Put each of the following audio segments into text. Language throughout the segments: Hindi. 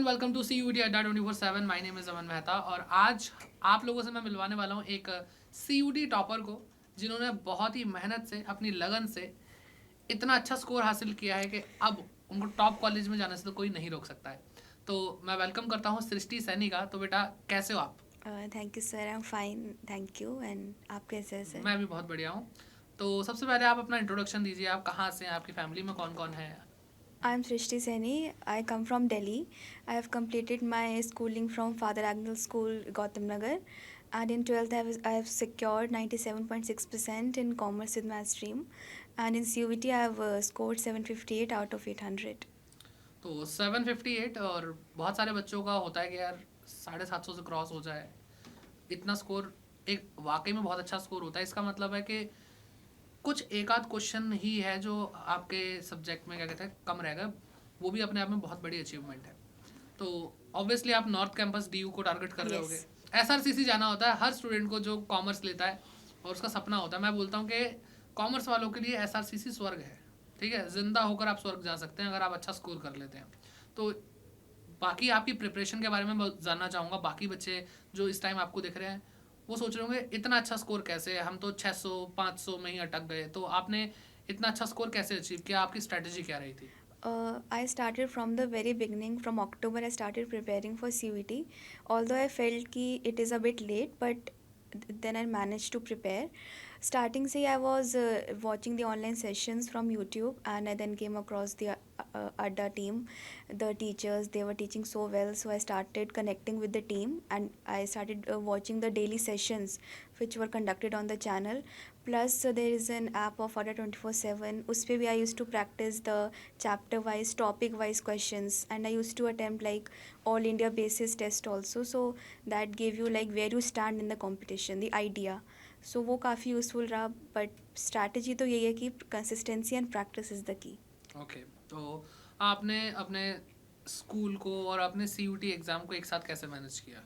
वेलकम टू CUT अड्डा 24/7। माय नेम इज़ अमन मेहता और आज आप लोगों से मैं मिलवाने वाला हूँ एक CUT टॉपर को, जिन्होंने बहुत ही मेहनत से, अपनी लगन से इतना अच्छा स्कोर हासिल किया है कि अब उनको टॉप कॉलेज में जाने से तो कोई नहीं रोक सकता है। तो मैं वेलकम करता हूँ सृष्टि सैनी का। तो बेटा, कैसे हो आप? Thank you sir, I am fine, thank you. And आप कैसे हैं सर? मैं भी बहुत बढ़िया हूँ। तो सबसे पहले आप अपना इंट्रोडक्शन दीजिए। आप कहाँ से हैं, आपकी फैमिली में कौन कौन है? I am Srishti Saini. I come from Delhi. I have completed my schooling from Father Agnel School, Gautam Nagar. And in 12th, I have secured 97.6% in commerce with math stream. And in CUVT, I have scored 758 out of 800. तो 758, और बहुत सारे बच्चों का होता है कि यार 750 से क्रॉस हो जाए। इतना स्कोर एक वाकई में बहुत अच्छा स्कोर होता है। इसका मतलब है कि कुछ एक आध क्वेश्चन ही है जो आपके सब्जेक्ट में क्या कहते हैं कम रहेगा, वो भी अपने आप में बहुत बड़ी अचीवमेंट है। तो ऑब्वियसली आप नॉर्थ कैंपस DU को टारगेट कर रहे होगे। Yes. SRCC जाना होता है हर स्टूडेंट को जो कॉमर्स लेता है, और उसका सपना होता है। मैं बोलता हूँ कि कॉमर्स वालों के लिए SRCC स्वर्ग है। ठीक है, जिंदा होकर आप स्वर्ग जा सकते हैं अगर आप अच्छा स्कोर कर लेते हैं। तो बाकी आपकी प्रिपरेशन के बारे में मैं जानना चाहूँगा। बाकी बच्चे जो इस टाइम आपको दिख रहे हैं, वो सोच रहे होंगे इतना अच्छा स्कोर कैसे, हम तो 600 500 में ही अटक गए। तो आपने इतना अच्छा स्कोर कैसे अचीव किया? आपकी स्ट्रैटेजी क्या रही थी? I started from the very beginning. From October, I started preparing for CVT. Although I felt ki it is a bit late, but then I managed to prepare. Starting say I was watching the online sessions from YouTube, and I then came across the Adda team, the teachers. They were teaching so well, so I started connecting with the team, and I started watching the daily sessions which were conducted on the channel. Plus, there is an app of Adda 24/7. Uspe bhi I used to practice the chapter wise, topic wise questions, and I used to attempt like all India basis test also. So that gave you like where you stand in the competition, the idea. सो वो काफ़ी यूज़फुल रहा, बट स्ट्रैटेजी तो यही है कि consistency and practice is the की. ओके। तो आपने अपने स्कूल को और अपने CUT एग्ज़ाम को एक साथ कैसे मैनेज किया?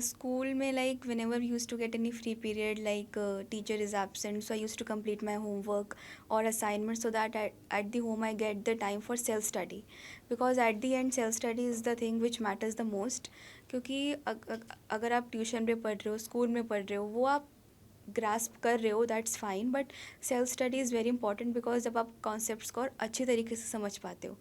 स्कूल में like whenever used to get any free period, like teacher is absent, so I use to complete my homework और assignment, so that at the home I get the time for self study. Because at the end self study is the thing which matters the most. क्योंकि अगर आप ट्यूशन पे पढ़ रहे हो, स्कूल में पढ़ रहे हो, वो आप ग्रास्प कर रहे हो, that's fine, but self study is very important. Because जब आप कॉन्सेप्ट्स को और अच्छी तरीके से समझ पाते हो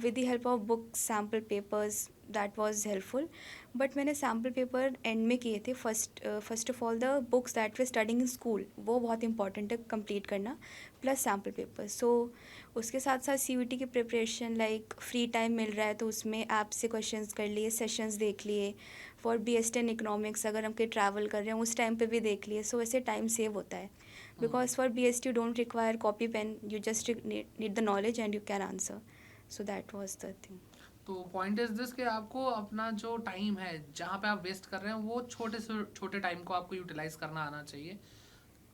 with the help of books, sample papers, that was helpful. But मैंने सैम्पल पेपर एंड में किए थे. First of all the books that way studying in school, वो बहुत इंपॉर्टेंट है कंप्लीट करना, प्लस सैम्पल पेपर. सो उसके साथ साथ CUT की प्रिपरेशन, लाइक फ्री टाइम मिल रहा है तो उसमें ऐप से क्वेश्चंस कर लिए, सेशंस देख लिए. फॉर BST इन इकोनॉमिक्स अगर हम कहीं ट्रैवल कर रहे हैं उस टाइम पे भी देख लिए. सो ऐसे टाइम सेव होता है. Because for BST you don't require copy pen, you just need the knowledge and you can answer. So that was the thing. तो पॉइंट इज दिस कि आपको अपना जो टाइम है जहाँ पे आप वेस्ट कर रहे हैं, वो छोटे से छोटे टाइम को आपको यूटिलाइज करना आना चाहिए।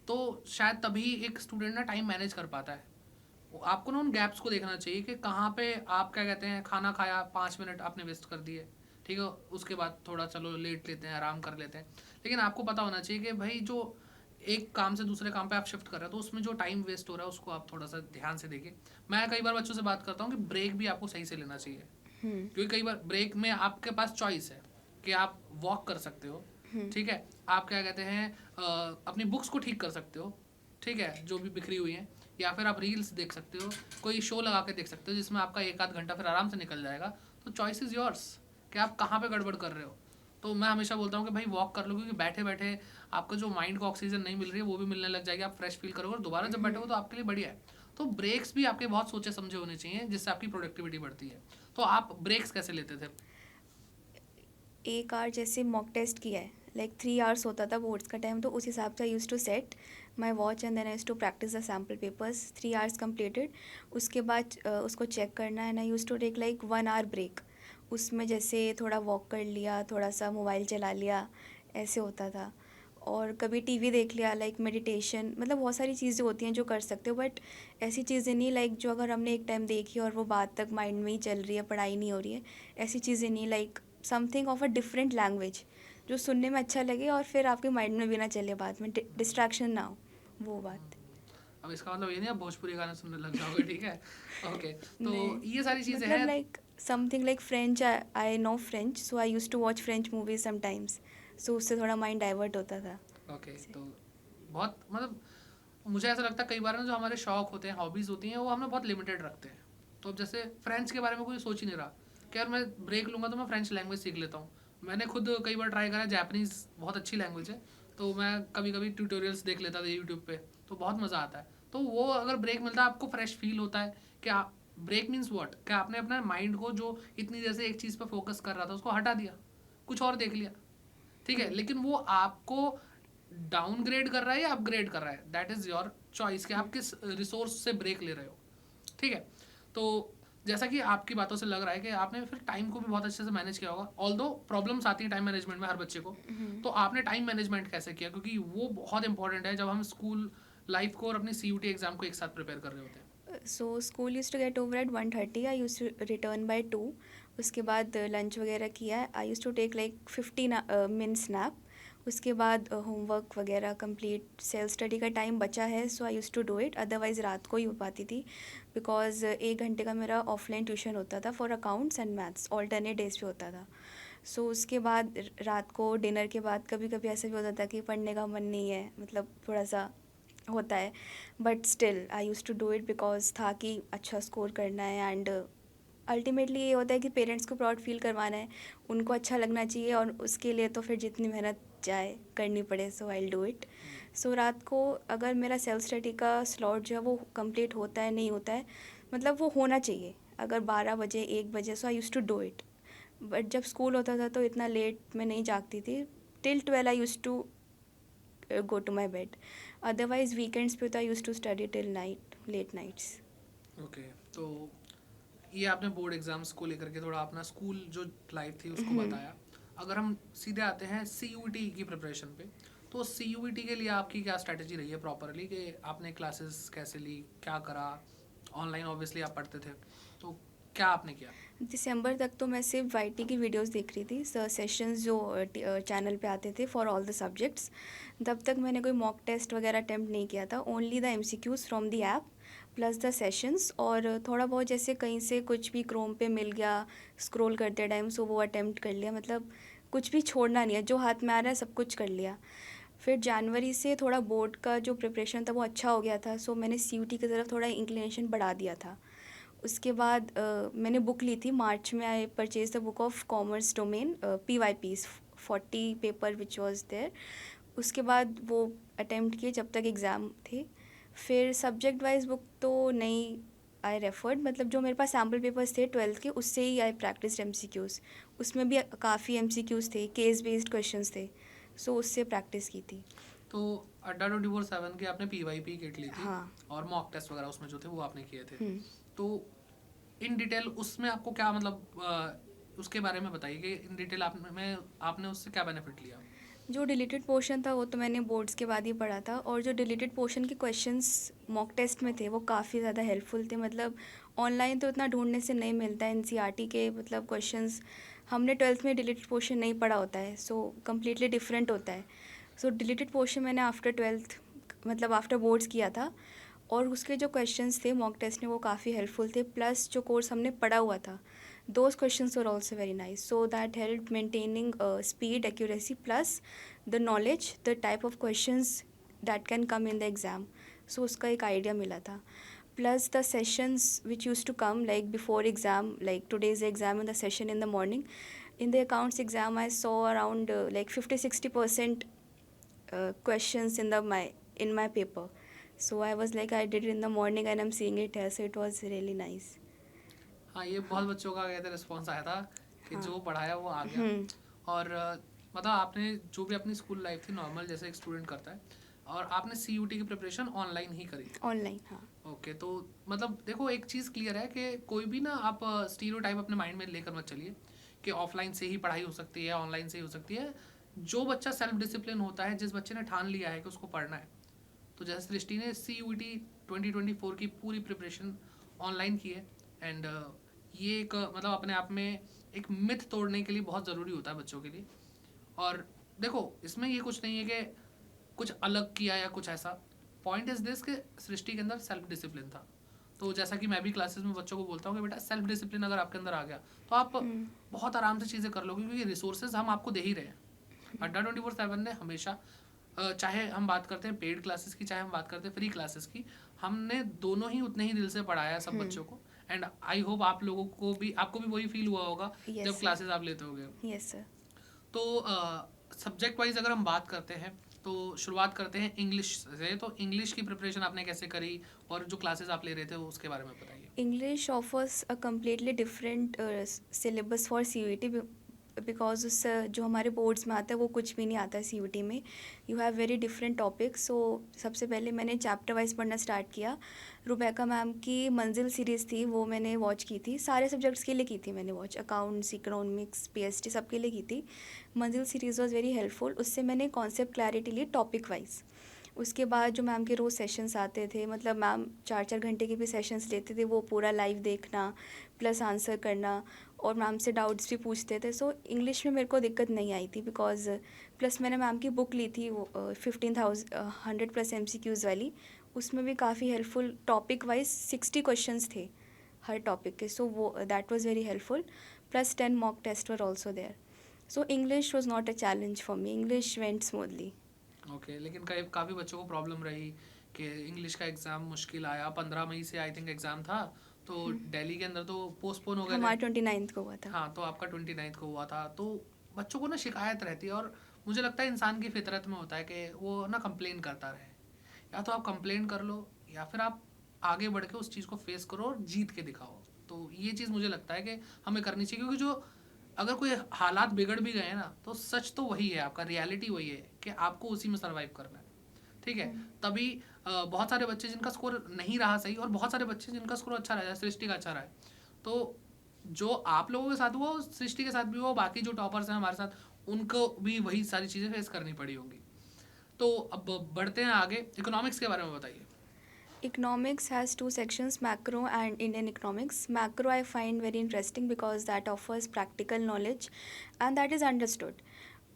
तो शायद तभी एक स्टूडेंट ना टाइम मैनेज कर पाता है। आपको ना उन गैप्स को देखना चाहिए कि कहाँ पे आप क्या कहते हैं, खाना खाया 5 मिनट आपने वेस्ट कर दिए, ठीक है, उसके बाद थोड़ा चलो लेट लेते हैं, आराम कर लेते हैं। लेकिन आपको पता होना चाहिए कि भाई जो एक काम से दूसरे काम पे आप शिफ्ट कर रहे हो, तो उसमें जो टाइम वेस्ट हो रहा है उसको आप थोड़ा सा ध्यान से देखिए। मैं कई बार बच्चों से बात करता हूँ कि ब्रेक भी आपको सही से लेना चाहिए, क्योंकि कई बार ब्रेक में आपके पास चॉइस है कि आप वॉक कर सकते हो, ठीक है, आप क्या कहते हैं अपनी बुक्स को ठीक कर सकते हो, ठीक है, जो भी बिखरी हुई हैं, या फिर आप रील्स देख सकते हो, कोई शो लगा के देख सकते हो जिसमें आपका एक आध घंटा फिर आराम से निकल जाएगा। तो चॉइस इज़ योर्स कि आप कहाँ पे गड़बड़ कर रहे हो। तो मैं हमेशा बोलता हूँ कि भाई वॉक कर लो, क्योंकि बैठे बैठे आपका जो माइंड को ऑक्सीजन नहीं मिल रही है वो भी मिलने लग जाएगी, आप फ्रेश फील करोगे, और दोबारा जब बैठोगे तो आपके लिए बढ़िया है। तो ब्रेक्स भी आपके बहुत सोचे समझे होने चाहिए, जिससे आपकी प्रोडक्टिविटी बढ़ती है। तो आप ब्रेक्स कैसे लेते थे? एक आवर जैसे मॉक टेस्ट किया है, लाइक 3 आवर्स होता था बोर्ड्स का टाइम, तो उस हिसाब से I use to set my watch and then I use to practice the sample papers. 3 hours completed. उसके बाद उसको चेक करना, and I use to take like 1 hour break. उसमें जैसे थोड़ा वॉक कर लिया, थोड़ा सा मोबाइल चला लिया, ऐसे होता था. और कभी टीवी देख लिया, लाइक मेडिटेशन, मतलब बहुत सारी चीज़ें होती हैं जो कर सकते हो. बट ऐसी चीज़ें नहीं लाइक जो अगर हमने एक टाइम देखी और वो बात तक माइंड में ही चल रही है, पढ़ाई नहीं हो रही है. ऐसी चीज़ें नहीं, like something of a different language जो सुनने में अच्छा लगे और फिर आपके माइंड में भी ना चले, बाद में डिस्ट्रैक्शन ना हो, वो बात. अब इसका मतलब ये नहीं आप भोजपुरी गाने सुनने लग जाओगे, ठीक है? ओके। तो नहीं, ये सारी चीज़ें मतलब हैं। Like something like French, I know French, so I used to watch French movies sometimes, so उससे थोड़ा माइंड डाइवर्ट होता था. ओके, तो बहुत मतलब मुझे ऐसा लगता है कई बार ना जो हमारे शौक होते हैं, हॉबीज़ होती हैं, वो हम ना बहुत लिमिटेड रखते हैं. तो अब जैसे फ्रेंच के बारे में कोई सोच ही नहीं रहा कि यार मैं ब्रेक लूँगा तो मैं फ्रेंच लैंग्वेज सीख लेता हूँ. मैंने खुद कई बार ट्राई करा, जैपनीज़ बहुत अच्छी लैंग्वेज है, तो मैं कभी कभी ट्यूटोरियल्स देख लेता था यूट्यूब पे, तो बहुत मज़ा आता है. तो वो अगर ब्रेक मिलता है आपको फ्रेश फील होता है कि आप ब्रेक मीन्स वॉट, कि आपने अपने माइंड को जो इतनी देर से एक चीज़ पर फोकस कर रहा था उसको हटा दिया, कुछ और देख लिया. ठीक है, लेकिन वो आपको डाउनग्रेड कर रहा है या अपग्रेड कर रहा है, दैट इज़ योर चॉइस कि आप किस रिसोर्स से ब्रेक ले रहे हो. ठीक है, तो जैसा कि आपकी बातों से लग रहा है कि आपने फिर टाइम को भी बहुत अच्छे से मैनेज किया होगा, ऑल्दो प्रॉब्लम्स आती है टाइम मैनेजमेंट में हर बच्चे को. तो आपने टाइम मैनेजमेंट कैसे किया, क्योंकि वो बहुत इंपॉर्टेंट है जब हम स्कूल लाइफ को और अपनी CUT एग्जाम को एक साथ प्रिपेयर कर रहे होते हैं. So school used to get over at 1:30, I used to return by 2. उसके बाद लंच वगैरह किया है, I used to take like 15 minutes nap. उसके बाद होमवर्क वगैरह कंप्लीट, सेल्फ स्टडी का टाइम बचा है so I used to do it, otherwise रात को ही हो पाती थी बिकॉज 1 घंटे का मेरा ऑफलाइन ट्यूशन होता था for accounts and maths, alternate days पे होता था. सो उसके बाद रात को डिनर के बाद कभी कभी ऐसा भी होता था कि पढ़ने का मन नहीं है, मतलब थोड़ा सा होता है, but still I use to do it because था कि अच्छा स्कोर करना है. एंड अल्टीमेटली ये होता है कि पेरेंट्स को प्राउड फील करवाना है, उनको अच्छा लगना चाहिए, और उसके लिए तो फिर जितनी मेहनत जाए करनी पड़े, सो आई विल डू इट. सो रात को अगर मेरा सेल्फ स्टडी का स्लॉट जो है वो कंप्लीट होता है नहीं होता है, मतलब वो होना चाहिए, अगर 12 बजे 1 बजे, so I use to do it. But जब स्कूल होता था तो इतना लेट मैं नहीं जागती थी, till 12 I use to go to my bed. Otherwise, weekends पे तो I used to study till night, late nights. Okay, तो ये आपने बोर्ड एग्जाम्स को लेकर के थोड़ा अपना स्कूल जो लाइफ थी उसको बताया. अगर हम सीधे आते हैं CUT की प्रिपरेशन पे, तो CUT के लिए आपकी क्या स्ट्रेटजी रही है प्रॉपरली, कि आपने क्लासेस कैसे ली, क्या करा, ऑनलाइन ऑब्वियसली आप पढ़ते थे, तो क्या आपने किया? दिसंबर तक तो मैं सिर्फ YT की वीडियोस देख रही थी, सेशंस जो चैनल पे आते थे फॉर ऑल द सब्जेक्ट्स. तब तक मैंने कोई मॉक टेस्ट वगैरह अटैम्प्ट नहीं किया था, only the MCQs from the app plus the sessions, और थोड़ा बहुत जैसे कहीं से कुछ भी क्रोम पे मिल गया स्क्रॉल करते टाइम, सो वो अटैम्प्ट कर लिया, मतलब कुछ भी छोड़ना नहीं है, जो हाथ में आ रहा है सब कुछ कर लिया. फिर जनवरी से थोड़ा बोर्ड का जो प्रिपरेशन था वो अच्छा हो गया था, सो मैंने CUT की तरफ थोड़ा इंक्लिनेशन बढ़ा दिया था. उसके बाद मैंने बुक ली थी मार्च में, I purchase the book of commerce domain, PYPs 40 paper which was there. उसके बाद वो अटेम्प्ट किए जब तक एग्ज़ाम थे. फिर सब्जेक्ट वाइज बुक तो नहीं आई रेफर्ड, मतलब जो मेरे पास सैम्पल पेपर्स थे 12th के उससे ही आई प्रैक्टिस MCQs. उसमें भी काफ़ी MCQs थे, केस बेस्ड क्वेश्चंस थे, सो उससे प्रैक्टिस की थी. तो अड्डा 24/7 की आपने PYP किट ली थी, हाँ. और मॉक टेस्ट वगैरह उसमें जो थे वो आपने किए थे. हम्म. तो इन डिटेल उसमें आपको क्या मतलब उसके बारे में बताइए कि इन डिटेल आपने उससे क्या बेनिफिट लिया? जो डिलीटेड पोर्शन था वो तो मैंने बोर्ड्स के बाद ही पढ़ा था, और जो डिलीटेड पोर्शन के क्वेश्चंस मॉक टेस्ट में थे वो काफ़ी ज़्यादा हेल्पफुल थे. मतलब ऑनलाइन तो इतना ढूंढने से नहीं मिलता है NCERT के, मतलब क्वेश्चंस हमने 12th में डिलीटेड पोर्शन नहीं पढ़ा होता है, सो कम्प्लीटली डिफरेंट होता है. सो डिलीटेड पोर्शन मैंने आफ्टर 12th, मतलब आफ्टर बोर्ड्स किया था, और उसके जो क्वेश्चंस थे मॉक टेस्ट में वो काफ़ी हेल्पफुल थे, प्लस जो कोर्स हमने पढ़ा हुआ था those questions were also very nice, so that helped maintaining speed, accuracy, plus the knowledge, the type of questions that can come in the exam. So उसका एक idea मिला था. Plus the sessions which used to come like before exam, like today's exam and the session in the morning. In the accounts exam I saw around like 50-60% questions in my paper. So I was like I did it in the morning and I'm seeing it here, so it was really nice. हाँ, ये बहुत बच्चों का कहते रिस्पॉन्स आया था कि हाँ. जो पढ़ाया वो आ गया. हम्म. और मतलब आपने जो भी अपनी स्कूल लाइफ थी नॉर्मल जैसे एक स्टूडेंट करता है, और आपने CUT की प्रिपरेशन ऑनलाइन ही करी. ऑनलाइन. हाँ. ओके, तो मतलब देखो एक चीज़ क्लियर है कि कोई भी ना आप स्टीरियोटाइप अपने माइंड में लेकर मत चलिए कि ऑफलाइन से ही पढ़ाई हो सकती है, ऑनलाइन से ही हो सकती है. जो बच्चा सेल्फ डिसिप्लिन होता है, जिस बच्चे ने ठान लिया है कि उसको पढ़ना है, तो जैसे सृष्टि ने CUT 2024 की पूरी प्रिपरेशन ऑनलाइन की है. एंड ये एक मतलब अपने आप में एक मिथ तोड़ने के लिए बहुत ज़रूरी होता है बच्चों के लिए. और देखो इसमें ये कुछ नहीं है कि कुछ अलग किया या कुछ ऐसा. पॉइंट इज दिस कि सृष्टि के अंदर सेल्फ डिसिप्लिन था, तो जैसा कि मैं भी क्लासेस में बच्चों को बोलता हूँ कि बेटा सेल्फ डिसिप्लिन अगर आपके अंदर आ गया तो आप बहुत आराम से चीज़ें कर लोगे, क्योंकि रिसोर्सेज हम आपको दे ही रहे हैं। अड्डा 24/7 ने हमेशा चाहे हम बात करते हैं पेड क्लासेस की, चाहे हम बात करते हैं फ्री क्लासेस की, हमने दोनों ही उतने ही दिल से पढ़ाया है सब बच्चों को। एंड आई होप आप लोगों को भी, आपको भी वही फील हुआ होगा Yes, जब sir. क्लासेस आप लेते होगे। Yes, sir. तो सब्जेक्ट वाइज अगर हम बात करते हैं तो शुरुआत करते हैं इंग्लिश से। तो इंग्लिश की प्रिपरेशन आपने कैसे करी, और जो क्लासेस आप ले रहे थे उसके बारे में बताइए। English offers a completely different syllabus for CUET because उस जो हमारे बोर्ड्स में आता है वो कुछ भी नहीं आता है CUET में. You have very different topics. So सबसे पहले मैंने चैप्टर वाइज पढ़ना स्टार्ट किया. रुबैका मैम की मंजिल सीरीज़ थी, वो मैंने वॉच की थी. सारे सब्जेक्ट्स के लिए की थी मैंने वॉच, अकाउंट्स, इकोनॉमिक्स, PST सबके लिए की थी. मंजिल सीरीज़ वॉज वेरी हेल्पफुल. उससे मैंने कॉन्सेप्ट क्लैरिटी ली टॉपिक वाइज. उसके बाद जो मैम के रोज़ सेशंस आते थे, मतलब मैम 4-4 घंटे के भी सेशंस लेते थे, वो पूरा लाइव देखना प्लस आंसर करना, और मैम से डाउट्स भी पूछते थे. सो इंग्लिश में मेरे को दिक्कत नहीं आई थी बिकॉज प्लस मैंने मैम की बुक ली थी वो 100+ MCQs वाली. उसमें भी काफ़ी हेल्पफुल, टॉपिक वाइज 60 क्वेश्चंस थे हर टॉपिक के. सो वो that was very helpful. Plus 10 mock test were also there. So English was not a challenge for me. English went smoothly. Okay, लेकिन काफ़ी बच्चों को प्रॉब्लम रही कि इंग्लिश का एग्ज़ाम मुश्किल आया। 15 मई से आई थिंक एग्ज़ाम था, तो दिल्ली के अंदर तो पोस्टपोन हो गए हमारा थे। 29th को हुआ था. हाँ, तो आपका 29 को हुआ था। तो बच्चों को ना शिकायत रहती है, और मुझे लगता है इंसान की फितरत में होता है कि वो ना कंप्लेन करता रहे। या तो आप कंप्लेन कर लो, या फिर आप आगे बढ़ के उस चीज़ को फेस करो और जीत के दिखाओ। तो ये चीज़ मुझे लगता है कि हमें करनी चाहिए, क्योंकि जो अगर कोई हालात बिगड़ भी गए ना, तो सच तो वही है, आपका रियलिटी वही है कि आपको उसी में सर्वाइव करना है। ठीक है, तभी बहुत सारे बच्चे जिनका स्कोर नहीं रहा सही, और बहुत सारे बच्चे जिनका स्कोर अच्छा रहा है, सृष्टि का अच्छा रहा है, तो जो आप लोगों के साथ हुआ सृष्टि के साथ भी हुआ, बाकी जो टॉपर्स हैं हमारे साथ उनको भी वही सारी चीज़ें फेस करनी पड़ी होंगी। तो अब बढ़ते हैं आगे, इकोनॉमिक्स के बारे में बताइए। Economics has two sections, macro and Indian economics. Macro I find very interesting because that offers practical knowledge and that is understood.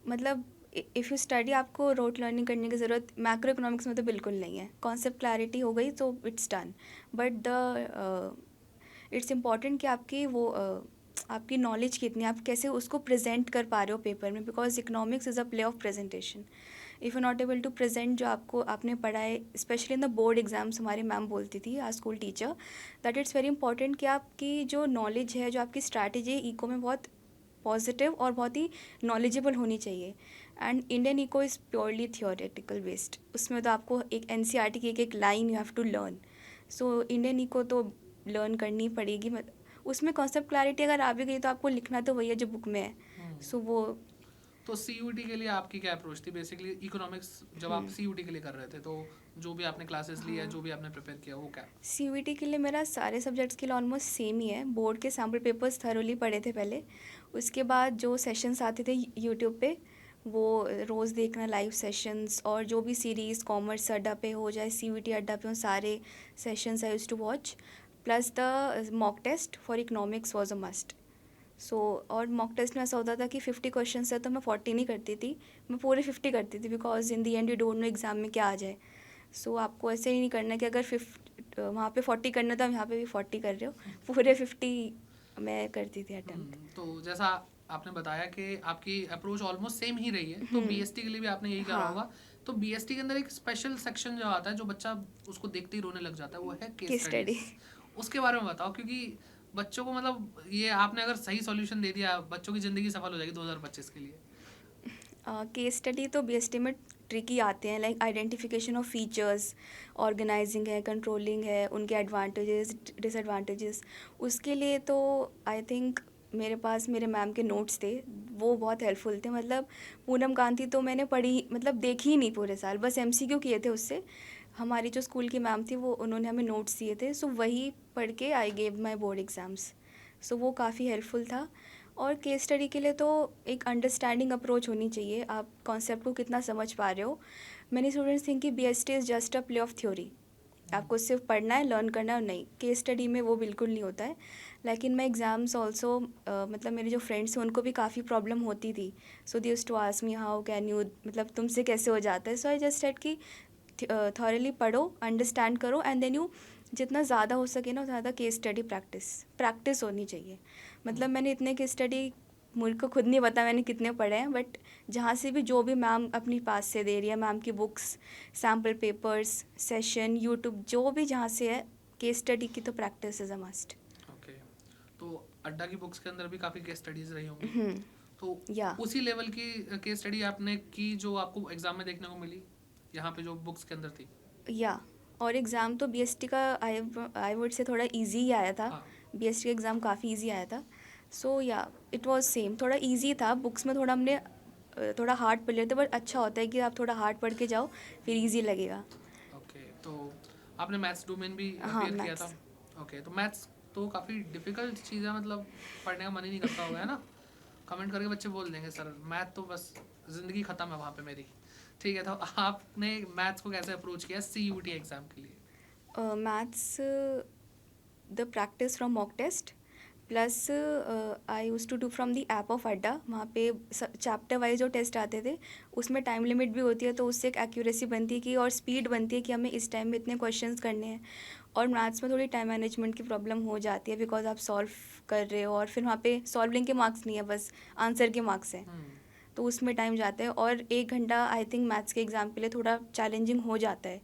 मतलब इफ़ यू स्टडी, आपको रोट लर्निंग करने की ज़रूरत मैक्रो इकोनॉमिक्स में तो बिल्कुल नहीं है. कॉन्सेप्ट क्लैरिटी हो गई तो it's done. But the it's important कि आपकी वो आपकी नॉलेज कितनी, आप कैसे उसको प्रेजेंट कर पा रहे हो पेपर में, because economics is a play of presentation. If you not able to present जो आपको आपने पढ़ा है, specially in the board exams, हमारी मैम बोलती थी आज school teacher, that it's very important कि आपकी जो नॉलेज है, जो आपकी स्ट्रैटेजी है इको में, बहुत पॉजिटिव और बहुत ही नॉलेजेबल होनी चाहिए. And Indian eco is purely theoretical based. उसमें तो आपको एक NCERT की एक line you have to learn. So Indian eco तो लर्न करनी पड़ेगी. उसमें कॉन्सेप्ट क्लैरिटी अगर आ भी गई तो आपको लिखना तो वही है जो बुक में है. सो वो तो CUT के लिए आपकी क्या अप्रोच थी? बेसिकली इकोनॉमिक्स जब आप CUT के लिए कर रहे थे, तो जो भी आपने क्लासेस ली है, जो भी आपने प्रिपेयर किया, वो क्या? CUT के लिए मेरा सारे सब्जेक्ट्स के लिए ऑलमोस्ट सेम ही है. बोर्ड के सैम्पल पेपर्स थरोली पढ़े थे पहले. उसके बाद जो सेशंस आते थे यूट्यूब पे, वो रोज़ देखना लाइव सेशंस, और जो भी सीरीज़ कॉमर्स अड्डा पे हो जाए, CUT अड्डा पे हो, सारे sessions I used to watch. Plus the mock test for economics was a must. So और मॉक टेस्ट में ऐसा होता था कि 50 क्वेश्चन है तो मैं 40 नहीं करती थी, मैं पूरे 50 करती थी, because in the and you don't know exam में क्या आ जाए. सो आपको ऐसे ही नहीं करना कि अगर वहाँ पे 40 करना था, यहाँ पे भी 40 कर रहे हो. पूरे 50 मैं करती थी अटेम्प्ट. तो जैसा आपने बताया कि आपकी अप्रोच ऑलमोस्ट सेम ही रही है, तो BST के लिए भी आपने यही करा हाँ. होगा. तो BST के अंदर एक स्पेशल सेक्शन जो आता है, जो बच्चा उसको देखते ही रोने लग जाता है, वो है केस केस स्टडी. स्टडी. उसके बारे में बताओ, क्योंकि बच्चों को मतलब ये आपने अगर सही सॉल्यूशन दे दिया, बच्चों की ज़िंदगी सफल हो जाएगी 2025 के लिए. केस स्टडी तो BST में ट्रिकी आते हैं, like identification of features, organizing है, कंट्रोलिंग है, उनके एडवांटेजेस डिसएडवांटेजेस. उसके लिए तो आई थिंक मेरे पास मेरे मैम के नोट्स थे, वो बहुत हेल्पफुल थे. मतलब पूनम कांति तो मैंने पढ़ी, मतलब देखी ही नहीं पूरे साल, बस MCQ किए थे उससे. हमारी जो स्कूल की मैम थी, वो उन्होंने हमें नोट्स दिए थे, सो वही पढ़ के I gave my board exams. So वो काफ़ी हेल्पफुल था. और केस स्टडी के लिए तो एक अंडरस्टैंडिंग अप्रोच होनी चाहिए, आप कॉन्सेप्ट को कितना समझ पा रहे हो. मैनी स्टूडेंट्स थिंक कि BST is just a play of theory, आपको सिर्फ पढ़ना है, लर्न करना है. नहीं, केस स्टडी में वो बिल्कुल नहीं होता है. लेकिन मैं एग्ज़ाम्स ऑल्सो, मतलब मेरे जो फ्रेंड्स हैं उनको भी काफ़ी प्रॉब्लम होती थी. So they used to ask me how can you, मतलब तुमसे कैसे हो जाता है. सो आई जस्ट सेड कि थॉरली पढ़ो, अंडरस्टैंड करो, एंड देन यू जितना ज़्यादा हो सके ना ज़्यादा केस स्टडी प्रैक्टिस होनी चाहिए। मतलब मैंने इतने केस स्टडी मुझे को खुद नहीं पता मैंने कितने पढ़े हैं, बट जहाँ से भी जो भी मैम अपनी पास से दे रही है, मैम की books, sample papers, session, YouTube, जो भी जहाँ से है, केस स्टडी की तो practice is a must. Okay, तो अड्डा की बुक्स के अंदर भी काफ़ी केस स्टडीज रही होंगी, तो या उसी लेवल की केस स्टडी आपने की जो आपको एग्जाम में देखने को मिली यहाँ पे जो बुक्स के अंदर थी? या और एग्ज़ाम तो बीएसटी का आई वुड से थोड़ा इजी ही आया था। हाँ। बीएसटी का एग्ज़ाम काफ़ी इजी आया था। सो या इट वाज सेम, थोड़ा इजी था। बुक्स में थोड़ा हमने थोड़ा हार्ड पढ़ लिया था, बट अच्छा होता है कि आप थोड़ा हार्ड पढ़ के जाओ, फिर इजी लगेगा। ओके, तो आपने मैथ्स डोमेन भी हाँ, क्लियर किया था? मैथ्स। ओके, तो मैथ्स तो काफ़ी डिफिकल्ट चीज़ है, मतलब पढ़ने का मन ही नहीं करता होगा, है ना? कमेंट करके बच्चे बोल देंगे सर मैथ तो बस ज़िंदगी ख़त्म है वहाँ पे मेरी। ठीक है, तो आपने मैथ्स को कैसे अप्रोच किया CUT एग्ज़ाम के लिए? Maths the practice from mock test, plus I use to do from the app of Adda. वहाँ पे चैप्टर वाइज जो टेस्ट आते थे, उसमें टाइम लिमिट भी होती है, तो उससे एक एक्यूरेसी बनती है कि और स्पीड बनती है कि हमें इस टाइम में इतने क्वेश्चंस करने हैं। और मैथ्स में थोड़ी टाइम मैनेजमेंट की प्रॉब्लम हो जाती है, बिकॉज आप सॉल्व कर रहे हो और फिर वहाँ पे सॉल्विंग के मार्क्स नहीं है, बस आंसर के मार्क्स हैं, तो उसमें टाइम जाता है। और 1 घंटा आई थिंक मैथ्स के एग्ज़ाम के लिए थोड़ा चैलेंजिंग हो जाता है।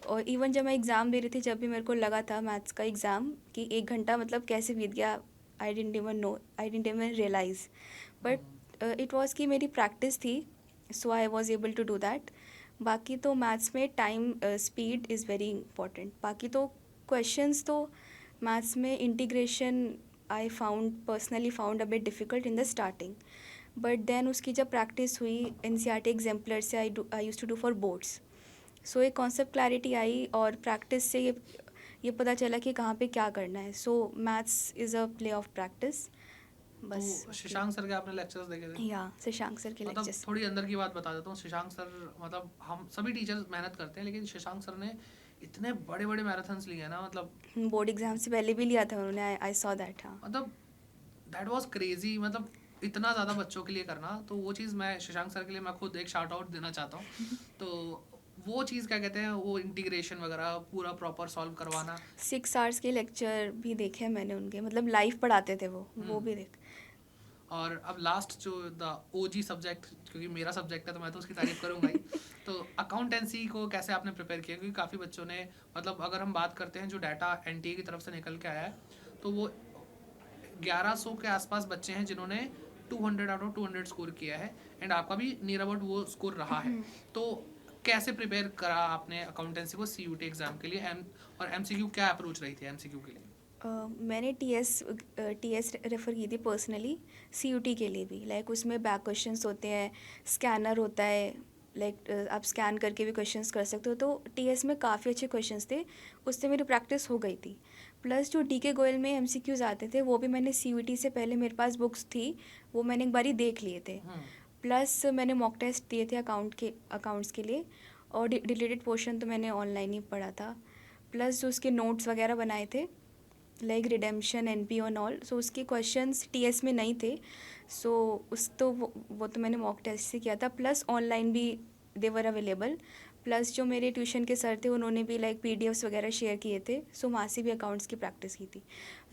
और इवन जब मैं एग्ज़ाम दे रही थी, जब भी मेरे को लगा था मैथ्स का एग्ज़ाम कि 1 घंटा मतलब कैसे बीत गया, I didn't even know, I didn't even realise, but it was कि मेरी प्रैक्टिस थी, so I was able to do that. बाकी तो मैथ्स में time speed is very important. बाकी तो क्वेश्चंस तो मैथ्स में integration I found personally found a bit difficult in the starting, but then उसकी जब प्रैक्टिस हुई एनसीईआरटी एग्जाम्पलर से, I use to do for boards, so एक कॉन्सेप्ट क्लैरिटी आई और प्रैक्टिस से ये पता चला कि कहाँ पे क्या करना है। सो maths is a play of practice, बस। तो शशांक सर के आपने लेक्चर्स देखे थे? या शशांक सर के मतलब लेक्चर्स। थोड़ी अंदर की बात बता देता हूँ, शशांक सर मतलब हम सभी टीचर्स मेहनत करते हैं, लेकिन शशांक सर ने इतने बड़े बड़े मैराथन्स लिए हैं ना, मतलब बोर्ड एग्जाम से पहले भी लिया था उन्होंने, आई सॉ दैट। हाँ। मतलब दैट वाज क्रेजी, मतलब इतना ज़्यादा बच्चों के लिए करना, तो वो चीज़ मैं शशांक सर के लिए मैं खुद एक शाउट आउट देना चाहता हूँ। तो वो चीज़ क्या कहते हैं, वो इंटीग्रेशन वगैरह पूरा प्रॉपर सॉल्व करवाना। 6 आवर्स के लेक्चर भी देखे हैं मैंने उनके, मतलब लाइव पढ़ाते थे वो भी देख। और अब लास्ट जो द OG सब्जेक्ट, क्योंकि मेरा सब्जेक्ट है तो मैं तो उसकी तारीफ करूंगा ही। तो अकाउंटेंसी को कैसे आपने प्रिपेयर किया, क्योंकि काफ़ी बच्चों ने, मतलब अगर हम बात करते हैं जो डाटा NTA की तरफ से निकल के आया है, तो वो 1100 के आसपास बच्चे हैं जिन्होंने 200 आउट ऑफ 200 स्कोर किया है, एंड आपका भी नियर अबाउट वो स्कोर रहा है। तो कैसे प्रिपेयर करा आपने अकाउंटेंसी को CUT एग्जाम के लिए, और MCQ क्या अप्रोच रही थी MCQ के लिए? मैंने टीएस रेफ़र की थी पर्सनली, सीयूटी के लिए भी। लाइक उसमें बैक क्वेश्चंस होते हैं, स्कैनर होता है, लाइक आप स्कैन करके भी क्वेश्चंस कर सकते हो, तो टीएस में काफ़ी अच्छे क्वेश्चंस थे, उससे मेरी प्रैक्टिस हो गई थी। प्लस जो डीके गोयल में एमसीक्यूज आते थे, वो भी मैंने सीयूटी से पहले मेरे पास बुक्स थी, वो मैंने एक बारी देख लिए थे। प्लस मैंने मॉक टेस्ट दिए थे अकाउंट्स के लिए, और रिलेटेड पोर्शन तो मैंने ऑनलाइन ही पढ़ा था। प्लस जो उसके नोट्स वगैरह बनाए थे, लाइक रिडेम्पशन, एनपी और ऑल, सो उसके क्वेश्चंस टीएस में नहीं थे, सो वो तो मैंने मॉक टेस्ट से किया था। प्लस ऑनलाइन भी दे वर अवेलेबल। प्लस जो मेरे ट्यूशन के सर थे, उन्होंने भी लाइक पीडीएफ्स वगैरह शेयर किए थे, सो वहाँ से भी अकाउंट्स की प्रैक्टिस की थी।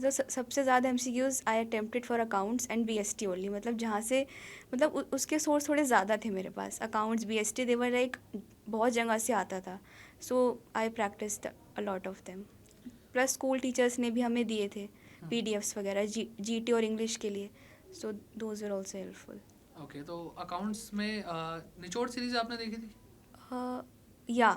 तो सबसे ज़्यादा MCQs I attempted for accounts and BST only, मतलब जहाँ से मतलब उसके सोर्स थोड़े ज़्यादा थे मेरे पास। Accounts, BST, they were like बहुत जगह से आता था, so I practised a lot of them. Plus school teachers ने भी हमें दिए थे पीडीएफ्स वगैरह जीटी और इंग्लिश के लिए, so those are also helpful. Okay, तो अकाउंट्स में निचोड़ सीरीज आपने देखी थी? या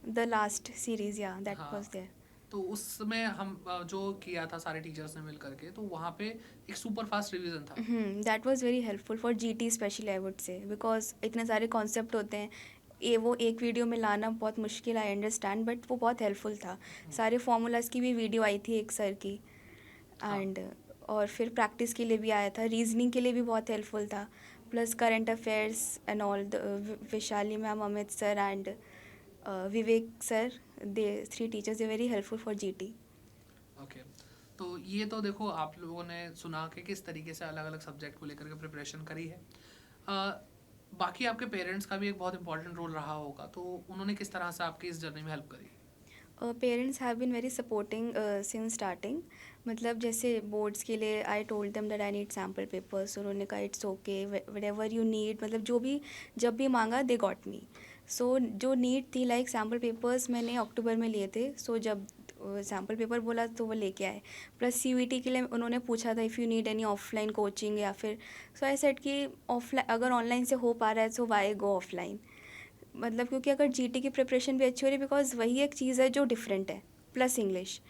द लास्ट सीरीज, या दैट हाँ, वाज देयर। तो उसमें हम जो किया था सारे टीचर्स ने मिल करके, तो वहाँ पे एक सुपर फास्ट रिवीजन था। That was very helpful for GT specially, I would से, बिकॉज इतने सारे कॉन्सेप्ट होते हैं, वो एक वीडियो में लाना बहुत मुश्किल, आई अंडरस्टैंड, बट वो बहुत हेल्पफुल था। सारे फार्मूलाज की भी वीडियो आई थी एक सर की, हाँ। एंड और फिर प्रैक्टिस के लिए भी आया था, रीजनिंग के लिए भी बहुत हेल्पफुल था। Plus current affairs and all, Vishali ma'am, Amit sir and Vivek sir, they 3 teachers they very helpful for GT. Okay, तो ये तो देखो आप लोगों ने सुना कि किस तरीके से अलग अलग सब्जेक्ट को लेकर के प्रिपरेशन करी है। बाकी आपके पेरेंट्स का भी एक बहुत इंपॉर्टेंट रोल रहा होगा, तो उन्होंने किस तरह से आपकी इस जर्नी में हेल्प करी? Parents have been very supporting since starting. मतलब जैसे बोर्ड्स के लिए I told them that I need sample papers. उन्होंने कहा it's okay whenever you need, मतलब जो भी जब भी मांगा दे गॉट मी. सो जो नीड थी लाइक सैम्पल पेपर्स मैंने अक्टूबर में लिए थे. सो जब सैम्पल पेपर बोला तो वो लेके आए. प्लस CUET के लिए उन्होंने पूछा था if you need any offline coaching या फिर. सो आई सेड कि ऑफलाइन अगर ऑनलाइन से हो पा रहा है सो वाई गो ऑफलाइन. मतलब क्योंकि अगर GT की प्रिपरेशन भी अच्छी हो रही है बिकॉज वही एक चीज़ है जो डिफरेंट है प्लस इंग्लिश.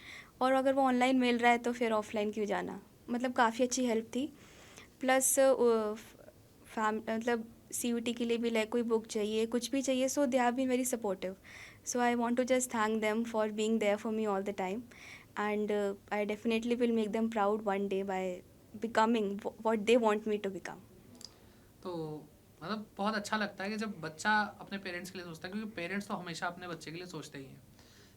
और अगर वो ऑनलाइन मिल रहा है तो फिर ऑफलाइन क्यों जाना. मतलब काफ़ी अच्छी हेल्प थी. प्लस मतलब CUT के लिए भी लाइक कोई बुक चाहिए कुछ भी चाहिए so they have been very supportive. So I want to just thank them for being there for me all the time. And I definitely will make them proud one day by becoming what they want me to become. तो मतलब बहुत अच्छा लगता है कि जब बच्चा अपने पेरेंट्स के लिए सोचता है, क्योंकि पेरेंट्स तो हमेशा अपने बच्चे के लिए सोचते ही हैं,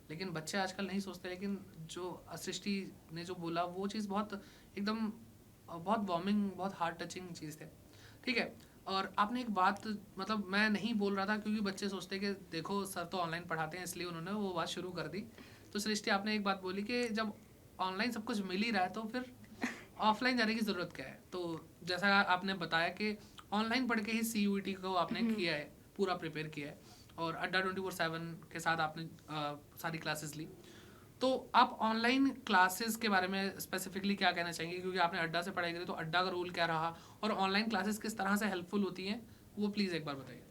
लेकिन बच्चे आजकल नहीं सोचते. लेकिन जो सृष्टि ने जो बोला वो चीज़ बहुत एकदम बहुत वार्मिंग, बहुत हार्ट टचिंग चीज़ है. ठीक है. और आपने एक बात, मतलब मैं नहीं बोल रहा था क्योंकि बच्चे सोचते हैं कि देखो सर तो ऑनलाइन पढ़ाते हैं, इसलिए उन्होंने वो बात शुरू कर दी. तो सृष्टि आपने एक बात बोली कि जब ऑनलाइन सब कुछ मिल ही रहा है तो फिर ऑफलाइन जाने की ज़रूरत क्या है. तो जैसा आपने बताया कि ऑनलाइन पढ़ के ही CUET को आपने किया है, पूरा प्रिपेयर किया है, और अड्डा 24/7 के साथ आपने सारी क्लासेस ली. तो आप ऑनलाइन क्लासेस के बारे में स्पेसिफिकली क्या कहना चाहेंगे, क्योंकि आपने अड्डा से पढ़ाई करी, तो अड्डा का रोल क्या रहा और ऑनलाइन क्लासेस किस तरह से हेल्पफुल होती हैं, वो प्लीज़ एक बार बताइए.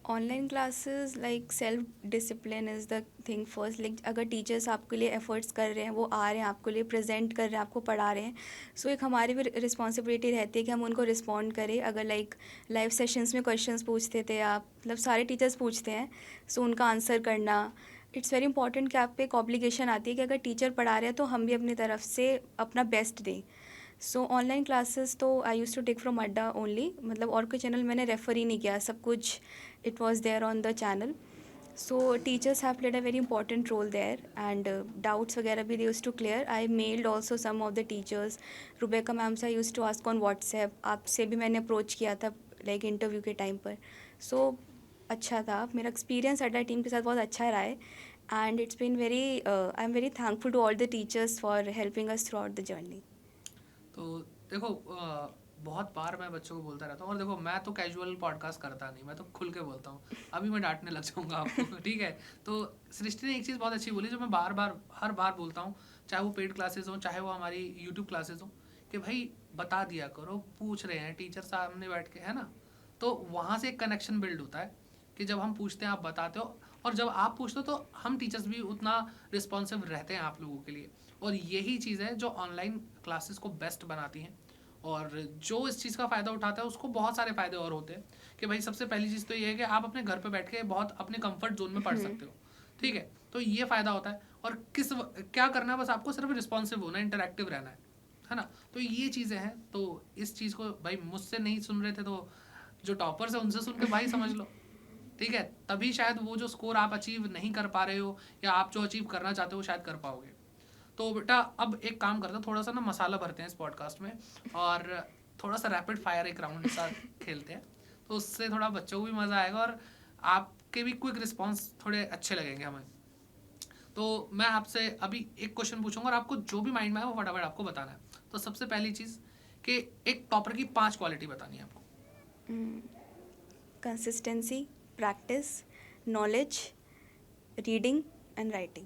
Online classes like self discipline is the thing first. Like अगर टीचर्स आपके लिए एफर्ट्स कर रहे हैं, वो आ रहे हैं आपके लिए प्रेजेंट कर रहे हैं, आपको पढ़ा रहे हैं, सो एक हमारी भी रिस्पॉन्सिबिलिटी रहती है कि हम उनको रिस्पॉन्ड करें. अगर लाइक लाइव सेशंस में क्वेश्चंस पूछते थे आप, मतलब सारे टीचर्स पूछते हैं, सो उनका आंसर करना. इट्स वेरी इंपॉर्टेंट कि आप पे एक ऑब्लिगेशन आती है कि अगर टीचर पढ़ा रहे हैं तो हम भी अपनी तरफ से अपना बेस्ट दें. सो ऑनलाइन क्लासेस तो आई यूज़ टू टेक फ्रॉम अड्डा ओनली. मतलब और कोई चैनल मैंने रेफ़र ही नहीं किया, सब कुछ it was there on the channel. So teachers have played a very important role there, and doubts वगैरह भी they used to clear. I mailed also some of the teachers. Rebecca ma'am से I used to ask on WhatsApp. आपसे भी मैंने अप्रोच किया था लाइक इंटरव्यू के टाइम पर. सो अच्छा था, मेरा एक्सपीरियंस अड्डा टीम के साथ बहुत अच्छा रहा है. And it's been very I am very thankful to all the teachers for helping us throughout the journey. तो देखो बहुत बार मैं बच्चों को बोलता रहता हूँ, और देखो मैं तो कैजुअल पॉडकास्ट करता नहीं, मैं तो खुल के बोलता हूँ. अभी मैं डांटने लग जाऊँगा आपको. ठीक है. तो सृष्टि ने एक चीज़ बहुत अच्छी बोली जो मैं बार बार हर बार बोलता हूँ, चाहे वो पेड क्लासेस हो, चाहे वो हमारी यूट्यूब क्लासेस हो, कि भाई बता दिया करो, पूछ रहे हैं टीचर सामने बैठ के, है ना. तो वहाँ से एक कनेक्शन बिल्ड होता है कि जब हम पूछते हैं आप बताते हो, और जब आप पूछते हो तो हम टीचर्स भी उतना रिस्पॉन्सिव रहते हैं आप लोगों के लिए. और यही चीज़ है जो ऑनलाइन क्लासेस को बेस्ट बनाती हैं. और जो इस चीज़ का फ़ायदा उठाता है उसको बहुत सारे फ़ायदे और होते हैं. कि भाई सबसे पहली चीज़ तो ये है कि आप अपने घर पे बैठ के बहुत अपने कंफर्ट जोन में पढ़ सकते हो. ठीक है. तो ये फ़ायदा होता है. और क्या करना है, बस आपको सिर्फ रिस्पॉन्सिव होना है, इंटरेक्टिव रहना है ना. तो ये चीज़ें हैं. तो इस चीज़ को भाई मुझसे नहीं सुन रहे थे तो जो टॉपर्स है उनसे सुन के भाई समझ लो. ठीक है. तभी शायद वो जो स्कोर आप अचीव नहीं कर पा रहे हो, या आप जो अचीव करना चाहते हो शायद कर पाओगे. तो बेटा अब एक काम करते हैं, थोड़ा सा ना मसाला भरते हैं इस पॉडकास्ट में, और थोड़ा सा रैपिड फायर एक राउंड सा खेलते हैं. तो उससे थोड़ा बच्चों को भी मज़ा आएगा और आपके भी क्विक रिस्पॉन्स थोड़े अच्छे लगेंगे हमें. तो मैं आपसे अभी एक क्वेश्चन पूछूंगा और आपको जो भी माइंड में आए वो फटाफट आपको बताना है. तो सबसे पहली चीज़ कि एक टॉपर की 5 क्वालिटी बतानी है आपको. Consistency, practice, knowledge, reading and writing.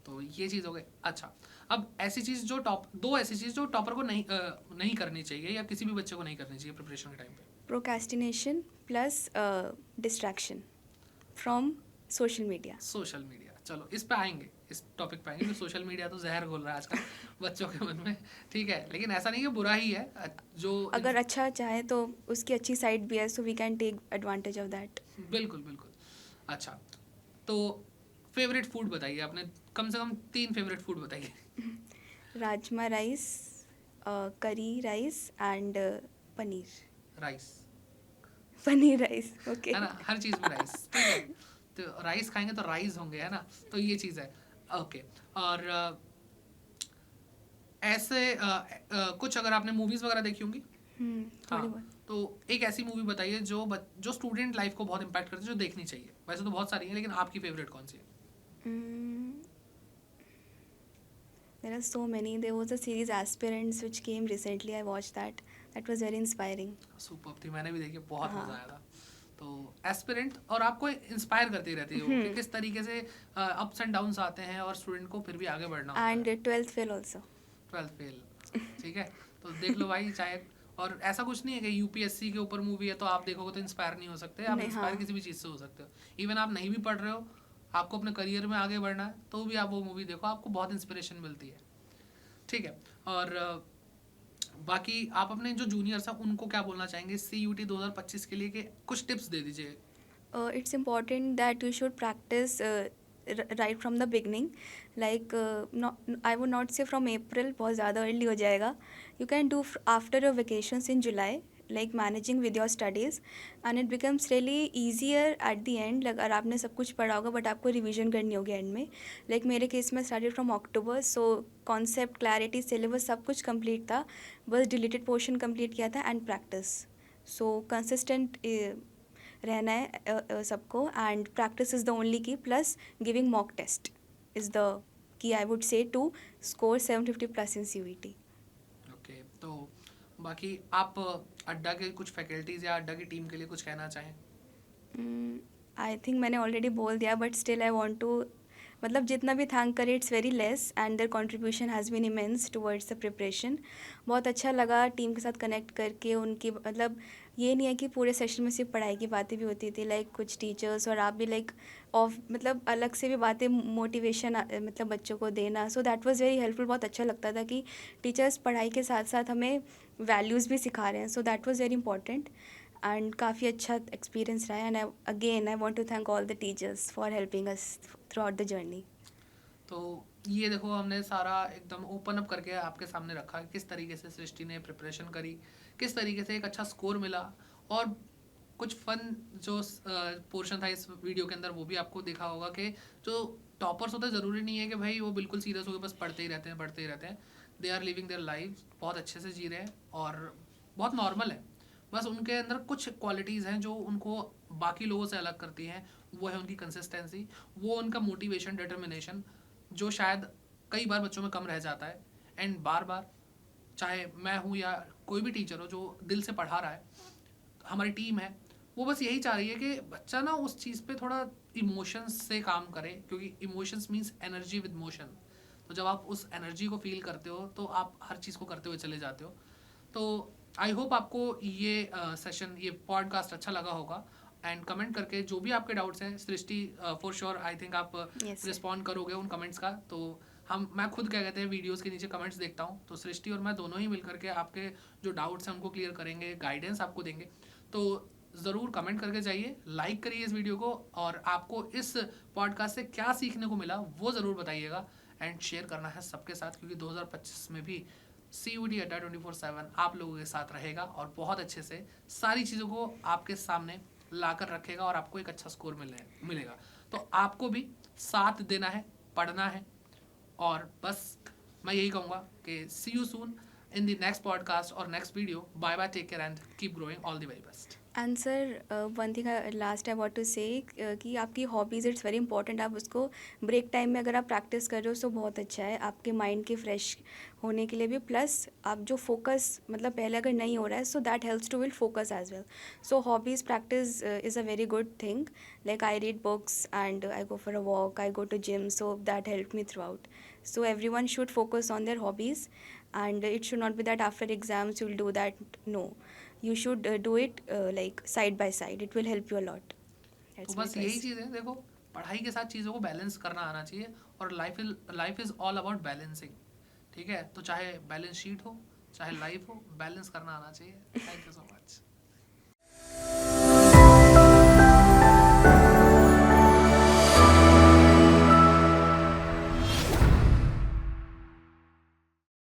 तो ये चीज़ हो गई. अच्छा, अब ऐसी चीज़ जो दो ऐसी चीज़ जो टॉपर को नहीं करनी चाहिए, या किसी भी बच्चे को नहीं करनी चाहिए प्रिपरेशन के टाइम पे. Procrastination plus distraction from social media. Social media, चलो इस पे आएंगे, इस टॉपिक पे आएंगे. सोशल मीडिया तो जहर घोल रहा है आजकल बच्चों के मन में. ठीक है. लेकिन ऐसा नहीं कि बुरा ही है. जो अगर अच्छा चाहे तो उसकी अच्छी साइड भी है, so we can take advantage of that. बिल्कुल बिल्कुल. अच्छा, तो फेवरेट फूड बताइए. आपने कम से कम 3 फेवरेट फूड बताइए. Rajma rice, curry rice and paneer. Rice, paneer rice. Okay. है ना. हर चीज़ में राइस. ठीक है. तो राइस खाएंगे तो राइस होंगे, है ना. तो ये चीज़ है. ओके. और ऐसे कुछ अगर आपने मूवीज़ वगैरह देखी होंगी. थोड़ी हाँ. बहुत. तो एक ऐसी मूवी बताइए जो स्टूडेंट लाइफ को बहुत इम्पैक्ट करती है, जो देखनी चाहिए. वैसे तो बहुत सारी है, लेकिन आपकी फेवरेट कौन सी है. Mm, there are so many. There was a series Aspirants which came recently. I watched that. That was very inspiring. Superb थी, मैंने भी देखी, बहुत मजा हाँ. आया था। तो एस्पिरेंट, और आपको इंस्पायर करती रहती है वो कि किस तरीके से अप्स एंड डाउन्स आते हैं और स्टूडेंट को फिर भी आगे बढ़ना होता And है। 12th fail also. 12th fail, ठीक है। तो देख लो भाई, चाहे, और ऐसा कुछ नहीं है कि यूपीएससी के ऊपर मूवी है तो आप देखोगे तो इंस्पायर नहीं हो सकते, आप नहीं, इंस्पायर हाँ. किसी भी चीज़ से हो सकते हो। इवन आप नहीं भी पढ़ रहे हो, आपको अपने करियर में आगे बढ़ना है, तो भी आप वो मूवी देखो, आपको बहुत इंस्पिरेशन मिलती है, ठीक है। और बाकी आप अपने जो जूनियर्स हैं उनको क्या बोलना चाहेंगे CUT 2025 के लिए, कि कुछ टिप्स दे दीजिए। It's important that you should practice right from the beginning. Like, not, I would not say from April, बहुत ज़्यादा early हो जाएगा. You can do after your vacations in July, like managing with your studies, and it becomes really easier at the end. Like, अगर आपने सब कुछ पढ़ा होगा but आपको रिवीजन करनी होगी एंड में. Like मेरे केस में started from October, so concept, clarity, syllabus सब कुछ complete था, बस deleted portion complete किया था and practice. So consistent रहना है सबको, and practice is the only key, plus giving mock test is the key, I would say, to score 750 plus in CUET. Okay, तो बाकी आप अड्डा के कुछ फैकल्टीज़ या अड्डा की टीम के लिए कुछ कहना चाहें? आई थिंक मैंने ऑलरेडी बोल दिया, but still I want to, मतलब जितना भी थैंक करे it's very less, and their contribution has been immense towards the preparation. बहुत अच्छा लगा टीम के साथ कनेक्ट करके. उनकी मतलब ये नहीं है कि पूरे सेशन में सिर्फ पढ़ाई की बातें भी होती थी, लाइक कुछ टीचर्स और आप भी लाइक ऑफ, मतलब अलग से भी बातें, मोटिवेशन मतलब बच्चों को देना. सो दैट वाज वेरी हेल्पफुल. बहुत अच्छा लगता था कि टीचर्स पढ़ाई के साथ साथ हमें वैल्यूज़ भी सिखा रहे हैं. So that was very important, and काफ़ी अच्छा एक्सपीरियंस रहा है. And again I want to thank all the teachers for helping us throughout the journey. तो ये देखो, हमने सारा एकदम ओपन अप करके आपके सामने रखा कि किस तरीके से सृष्टि ने प्रिपरेशन करी, किस तरीके से एक अच्छा स्कोर मिला, और कुछ फन जो पोर्शन था इस वीडियो के अंदर वो भी आपको देखा होगा कि जो टॉपर्स होते हैं, ज़रूरी नहीं है कि भाई वो बिल्कुल सीरियस होकर बस पढ़ते ही रहते हैं, पढ़ते ही रहते हैं. They are living their life, बहुत अच्छे से जी रहे हैं और बहुत नॉर्मल है. बस उनके अंदर कुछ क्वालिटीज़ हैं जो उनको बाकी लोगों से अलग करती हैं. वो है उनकी कंसिस्टेंसी, वो उनका मोटिवेशन, डिटर्मिनेशन, जो शायद कई बार बच्चों में कम रह जाता है. एंड बार बार, चाहे मैं हूँ या कोई भी टीचर हो जो दिल से पढ़ा रहा है, हमारी टीम है, वो बस यही चाह रही है कि बच्चा ना उस चीज़ पे थोड़ा इमोशंस से काम करे, क्योंकि emotions means energy with motion. तो जब आप उस एनर्जी को फील करते हो तो आप हर चीज़ को करते हुए चले जाते हो. तो आई होप आपको ये सेशन, ये पॉडकास्ट अच्छा लगा होगा. एंड कमेंट करके जो भी आपके डाउट्स हैं, सृष्टि फॉर श्योर आई थिंक आप Yes, sir. रिस्पॉन्ड करोगे उन कमेंट्स का. तो मैं खुद क्या कहते हैं, वीडियोस के नीचे कमेंट्स देखता हूँ, तो सृष्टि और मैं दोनों ही मिलकर के आपके जो डाउट्स हैं उनको क्लियर करेंगे, गाइडेंस आपको देंगे. तो ज़रूर कमेंट करके जाइए, लाइक करिए इस वीडियो को, और आपको इस पॉडकास्ट से क्या सीखने को मिला वो ज़रूर बताइएगा. एंड शेयर करना है सबके साथ, क्योंकि 2025 में भी CUET अड्डा 24/7 आप लोगों के साथ रहेगा और बहुत अच्छे से सारी चीज़ों को आपके सामने लाकर रखेगा और आपको एक अच्छा स्कोर मिलेगा. तो आपको भी साथ देना है, पढ़ना है, और बस मैं यही कहूँगा कि see you soon in the next podcast और next video. Bye bye, take care and keep growing. All the very best. And sir, one thing last I want to say, कि आपकी हॉबीज़ इट्स वेरी इंपॉर्टेंट. आप उसको ब्रेक टाइम में अगर आप प्रैक्टिस कर रहे हो तो बहुत अच्छा है आपके माइंड के फ्रेश होने के लिए भी. प्लस आप जो फोकस, मतलब पहले अगर नहीं हो रहा है, so that helps to will focus as well. So hobbies practice is a very good thing. Like I read books and I go for a walk, I go to gym, so that help me throughout. So everyone should focus on their hobbies, and it should not be that after exams you'll do that. No, you should do it like side by side. It will help you a lot. तो That's my बस यही advice. चीज़ है, देखो, पढ़ाई के साथ चीज़ों को बैलेंस करना आना चाहिए, और life is all about balancing. ठीक है, तो चाहे बैलेंस शीट हो, चाहे लाइफ हो, बैलेंस करना आना चाहिए. Thank you so much.